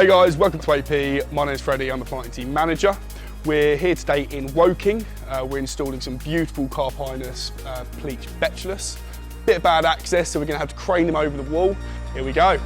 Hey guys, welcome to AP. My name is Freddie, I'm the planting team manager. We're here today in Woking. We're installing some beautiful Carp Highness pleach betulus. Bit of bad access, so we're going to have to crane them over the wall. Here we go.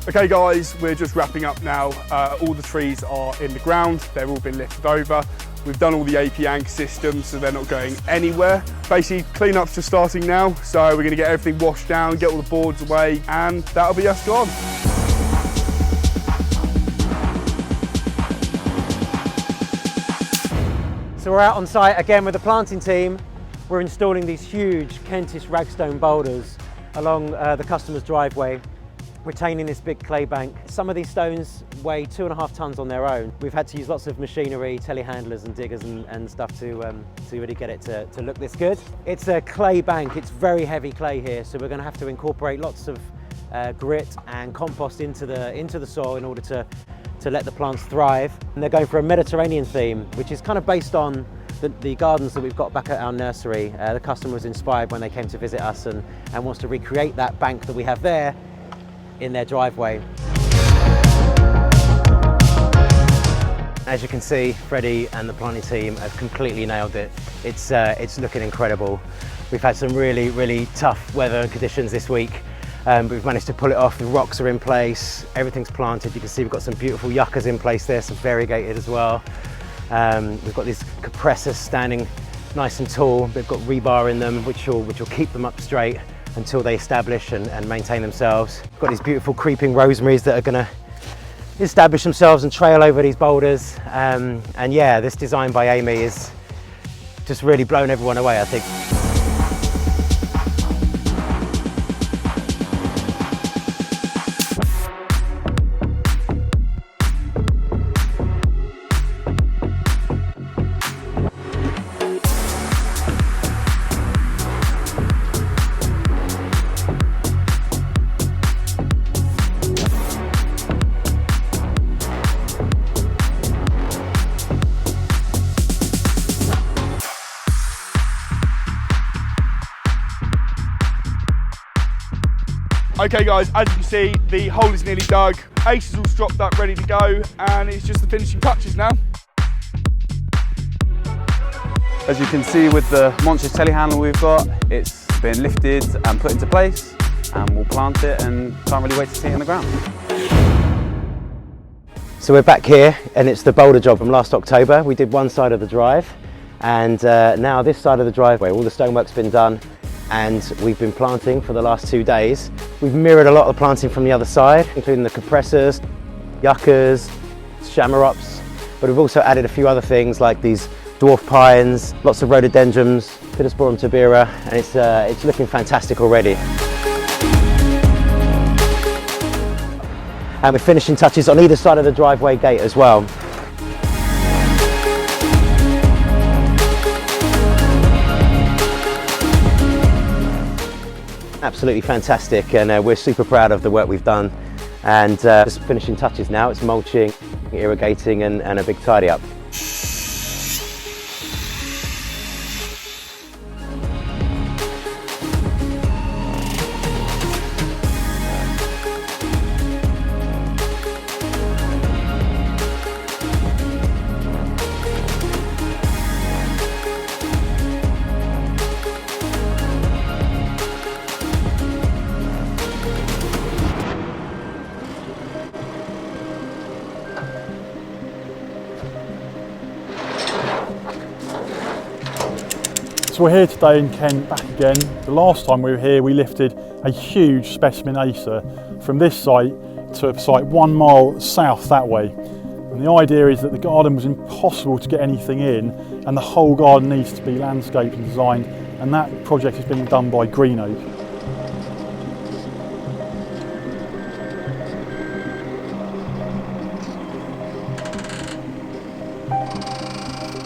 Okay guys, we're just wrapping up now. All the trees are in the ground, they've all been lifted over. We've done all the AP anchor systems, so they're not going anywhere. Basically, clean-up's just starting now, so we're going to get everything washed down, get all the boards away, and that'll be us gone. So we're out on site again with the planting team. We're installing these huge Kentish ragstone boulders along the customer's driveway, retaining this big clay bank. Some of these stones weigh 2.5 tons on their own. We've had to use lots of machinery, telehandlers and diggers and stuff to really get it to look this good. It's a clay bank, it's very heavy clay here, so we're going to have to incorporate lots of grit and compost into the soil in order to let the plants thrive. And they're going for a Mediterranean theme, which is kind of based on the gardens that we've got back at our nursery. The customer was inspired when they came to visit us and wants to recreate that bank that we have there in their driveway. As you can see, Freddie and the planting team have completely nailed it. It's looking incredible. We've had some really tough weather and conditions this week, but we've managed to pull it off. The rocks are in place, everything's planted. You can see we've got some beautiful yuccas in place there, some variegated as well. We've got these compressors standing nice and tall. They've got rebar in them, which will keep them up straight until they establish and maintain themselves. We've got these beautiful creeping rosemaries that are going to establish themselves and trail over these boulders. And yeah, this design by Amy is just really blown everyone away, I think. Okay guys, as you can see, the hole is nearly dug. Ace is all stropped up, ready to go, and it's just the finishing touches now. As you can see with the monstrous telehandler we've got, it's been lifted and put into place, and we'll plant it and can't really wait to see it in the ground. So we're back here, and it's the boulder job from last October. We did one side of the drive, and now this side of the driveway, all the stonework's been done, and we've been planting for the last 2 days. We've mirrored a lot of the planting from the other side, including the compressors, yuccas, chamaerops, but we've also added a few other things like these dwarf pines, lots of rhododendrons, Pittosporum turbera, and it's looking fantastic already. And we're finishing touches on either side of the driveway gate as well. Absolutely fantastic, and we're super proud of the work we've done. And just finishing touches now, it's mulching, irrigating and a big tidy up. So we're here today in Kent, back again. The last time we were here, we lifted a huge specimen acer from this site to a site 1 mile south that way. And the idea is that the garden was impossible to get anything in, and the whole garden needs to be landscaped and designed, and that project is being done by Green Oak.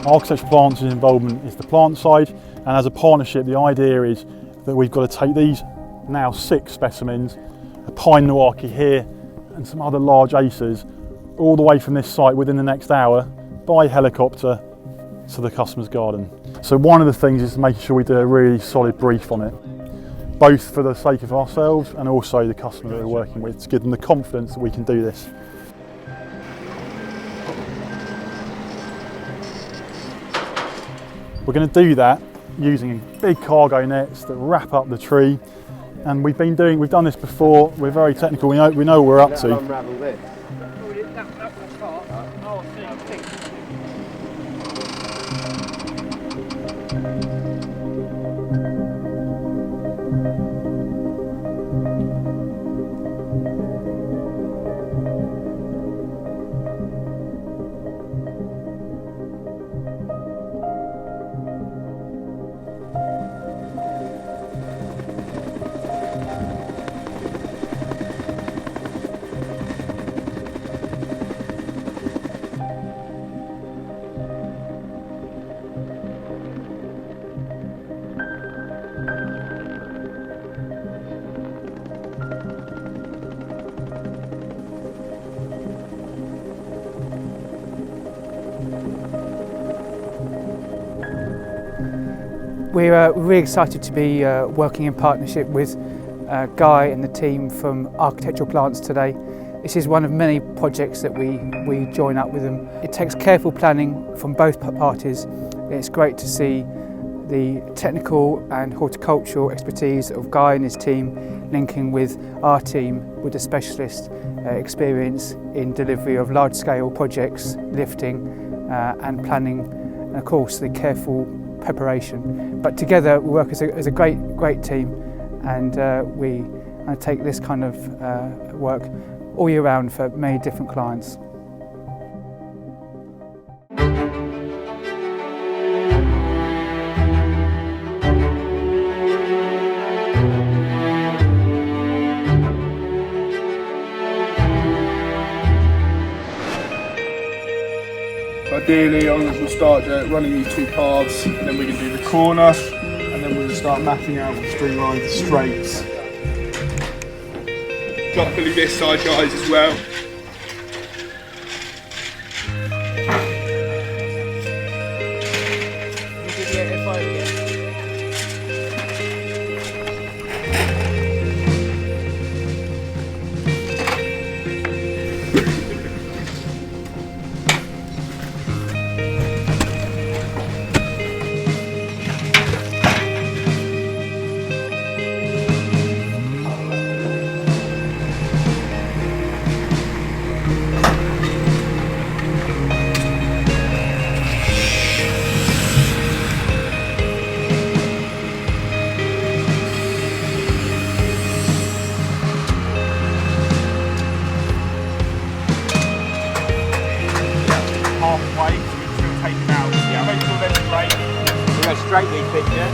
Architectural Plants' involvement is the plant side, and as a partnership the idea is that we've got to take these now 6 specimens, a pine Milwaukee here and some other large acers, all the way from this site within the next hour by helicopter to the customer's garden. So one of the things is making sure we do a really solid brief on it, both for the sake of ourselves and also the customer that we're working with, to give them the confidence that we can do this. We're going to do that using big cargo nets that wrap up the tree, and we've done this before. We're very technical. We know what we're up to. Unravel this. We're really excited to be working in partnership with Guy and the team from Architectural Plants today. This is one of many projects that we join up with them. It takes careful planning from both parties. It's great to see the technical and horticultural expertise of Guy and his team linking with our team with the specialist experience in delivery of large-scale projects, lifting and planning, and of course the careful preparation. But together we work as a great team, and we take this kind of work all year round for many different clients. Ideally, we'll start running these 2 paths, and then we can do the corner, and then we'll start mapping out the streamlined the straights. Luckily this side, guys, as well. Halfway, so we can still take it out. Yeah, make sure they're straight. We'll go straight these bits, yeah?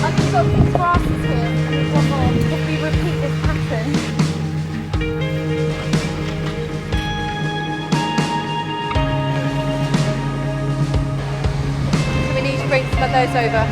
I've just got some grasses here, and there's one more. If we repeat this pattern. So we need to bring some of those over.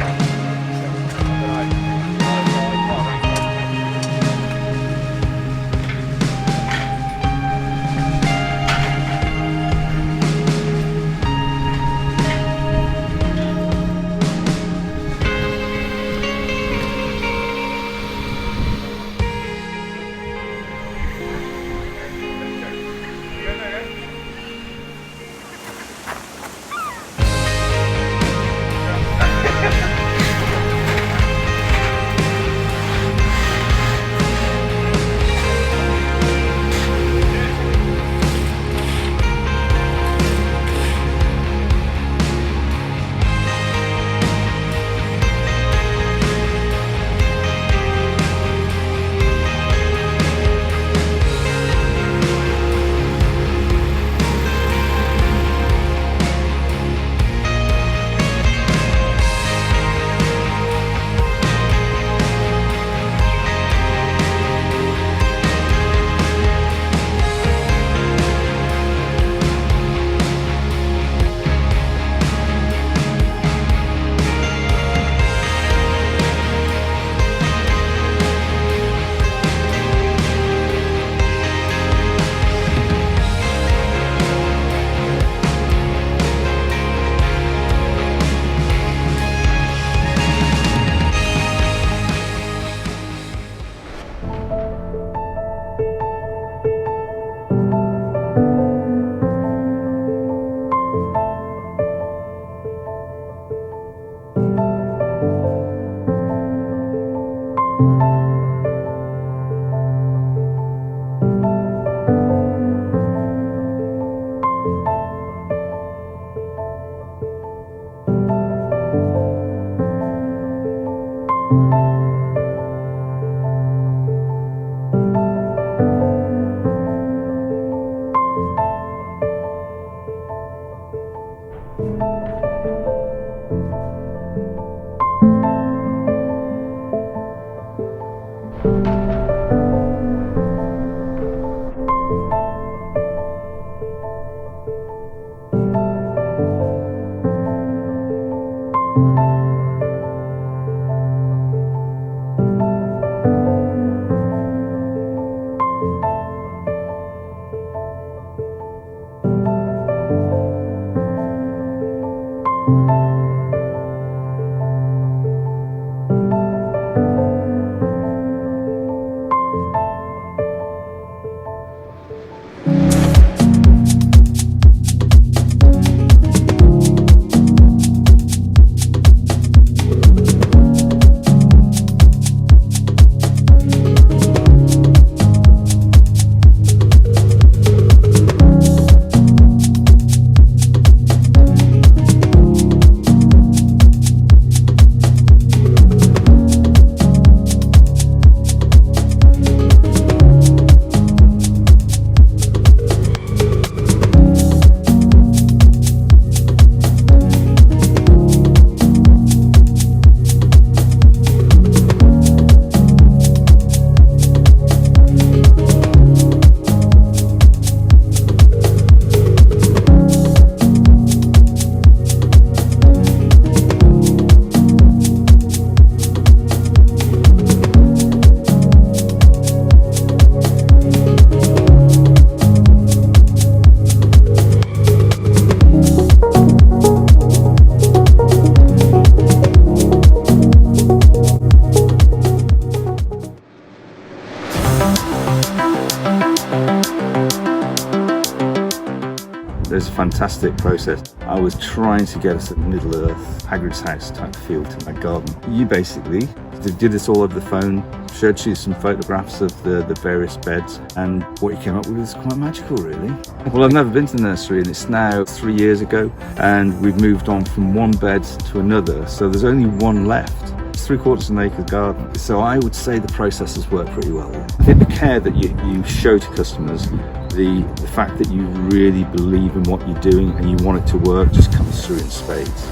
fantastic process. I was trying to get us a Middle Earth, Hagrid's house type feel to my garden. You basically did this all over the phone, showed you some photographs of the various beds, and what you came up with is quite magical, really. Well, I've never been to the nursery, and it's now 3 years ago, and we've moved on from one bed to another, so there's only one left. It's 3/4 of an acre garden, so I would say the process has worked pretty well. I think the care that you show to customers, the fact that you really believe in what you're doing and you want it to work, just comes through in spades.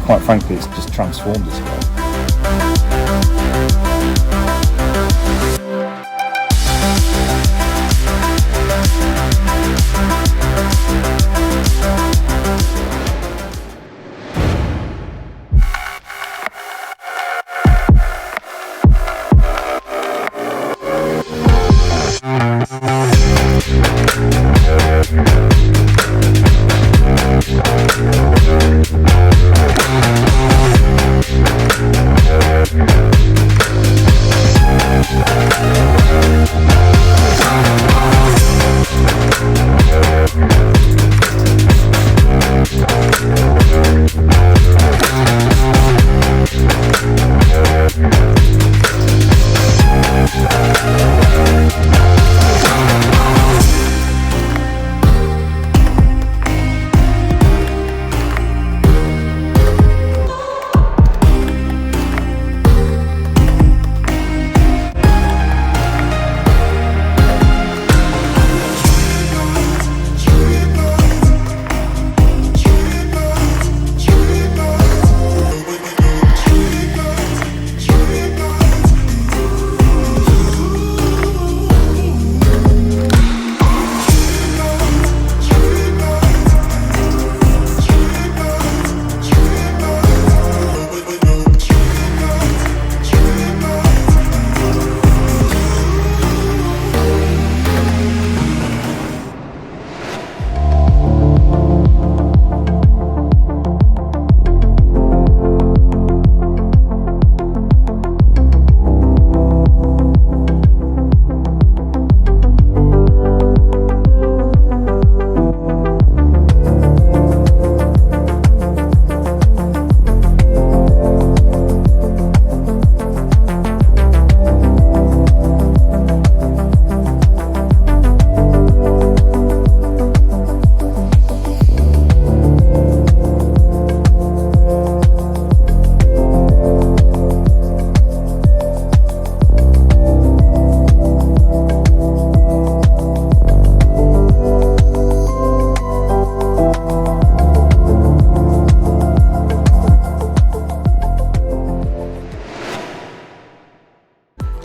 Quite frankly, it's just transformed us well.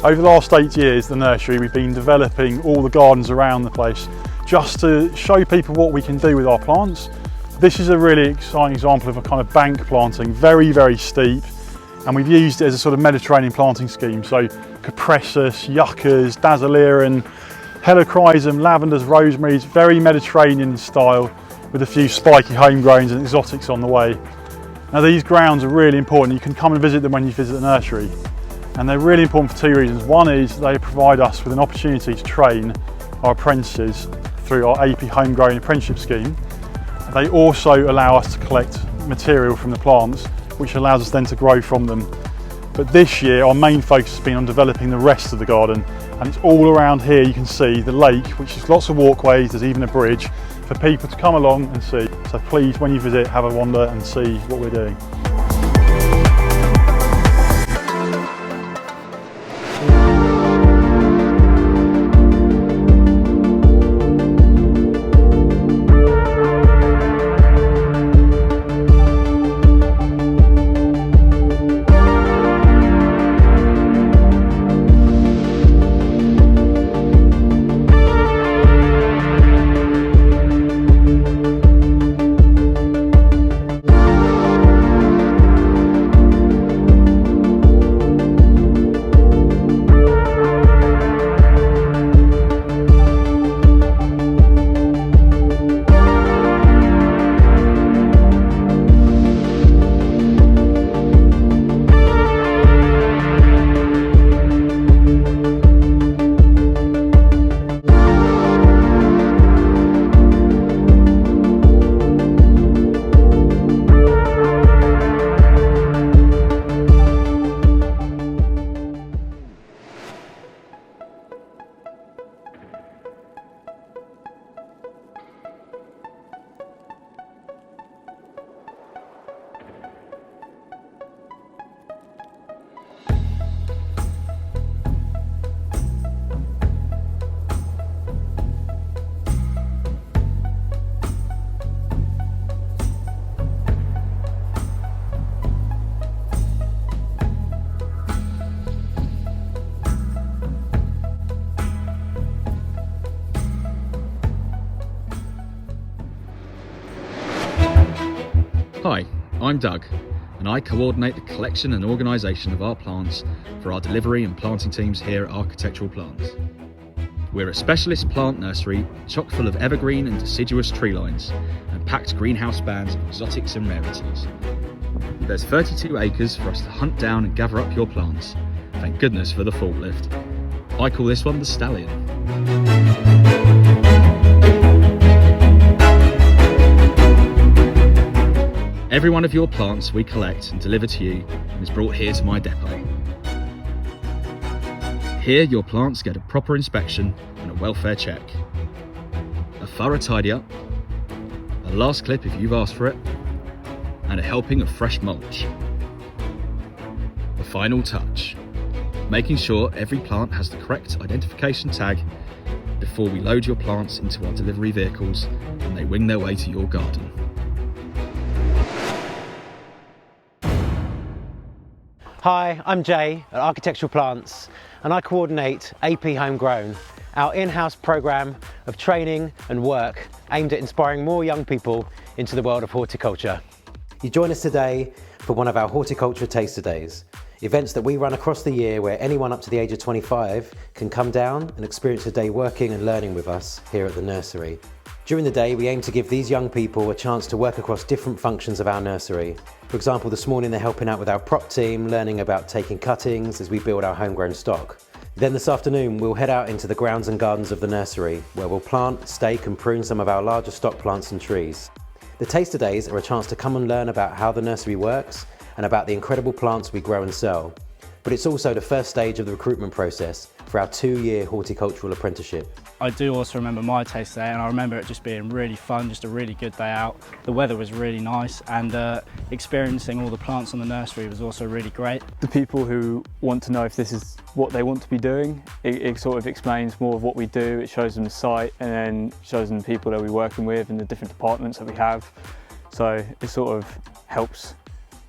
Over the last 8 years, the nursery, we've been developing all the gardens around the place just to show people what we can do with our plants. This is a really exciting example of a kind of bank planting, very, very steep, and we've used it as a sort of Mediterranean planting scheme. So Cupressus, Yuccas, Dasylirion, Helichrysum, lavenders, rosemaries, very Mediterranean in style, with a few spiky homegrowns and exotics on the way. Now these grounds are really important. You can come and visit them when you visit the nursery. And they're really important for two reasons. One is they provide us with an opportunity to train our apprentices through our AP Homegrown Apprenticeship Scheme. They also allow us to collect material from the plants, which allows us then to grow from them. But this year, our main focus has been on developing the rest of the garden. And it's all around here, you can see the lake, which is lots of walkways, there's even a bridge for people to come along and see. So please, when you visit, have a wander and see what we're doing. Hi, I'm Doug, and I coordinate the collection and organisation of our plants for our delivery and planting teams here at Architectural Plants. We're a specialist plant nursery chock full of evergreen and deciduous tree lines and packed greenhouse bands of exotics and rarities. There's 32 acres for us to hunt down and gather up your plants. Thank goodness for the forklift. I call this one the Stallion. Every one of your plants we collect and deliver to you is brought here to my depot. Here your plants get a proper inspection and a welfare check, a thorough tidy up, a last clip if you've asked for it, and a helping of fresh mulch. The final touch, making sure every plant has the correct identification tag before we load your plants into our delivery vehicles and they wing their way to your garden. Hi, I'm Jay at Architectural Plants and I coordinate AP Homegrown, our in-house programme of training and work aimed at inspiring more young people into the world of horticulture. You join us today for one of our Horticulture Taster Days, events that we run across the year where anyone up to the age of 25 can come down and experience a day working and learning with us here at the nursery. During the day, we aim to give these young people a chance to work across different functions of our nursery. For example, this morning they're helping out with our prop team, learning about taking cuttings as we build our homegrown stock. Then this afternoon, we'll head out into the grounds and gardens of the nursery, where we'll plant, stake and prune some of our larger stock plants and trees. The Taster Days are a chance to come and learn about how the nursery works and about the incredible plants we grow and sell. But it's also the first stage of the recruitment process for our 2-year horticultural apprenticeship. I do also remember my taste there, and I remember it just being really fun, just a really good day out. The weather was really nice, and experiencing all the plants in the nursery was also really great. The people who want to know if this is what they want to be doing, it sort of explains more of what we do. It shows them the site and then shows them the people that we're working with and the different departments that we have. So it sort of helps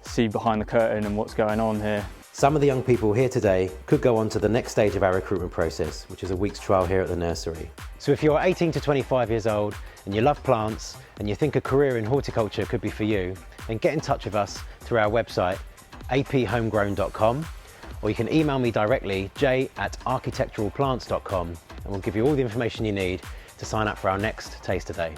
see behind the curtain and what's going on here. Some of the young people here today could go on to the next stage of our recruitment process, which is a week's trial here at the nursery. So if you're 18 to 25 years old and you love plants and you think a career in horticulture could be for you, then get in touch with us through our website, aphomegrown.com, or you can email me directly, jay@architecturalplants.com, and we'll give you all the information you need to sign up for our next Taster Day.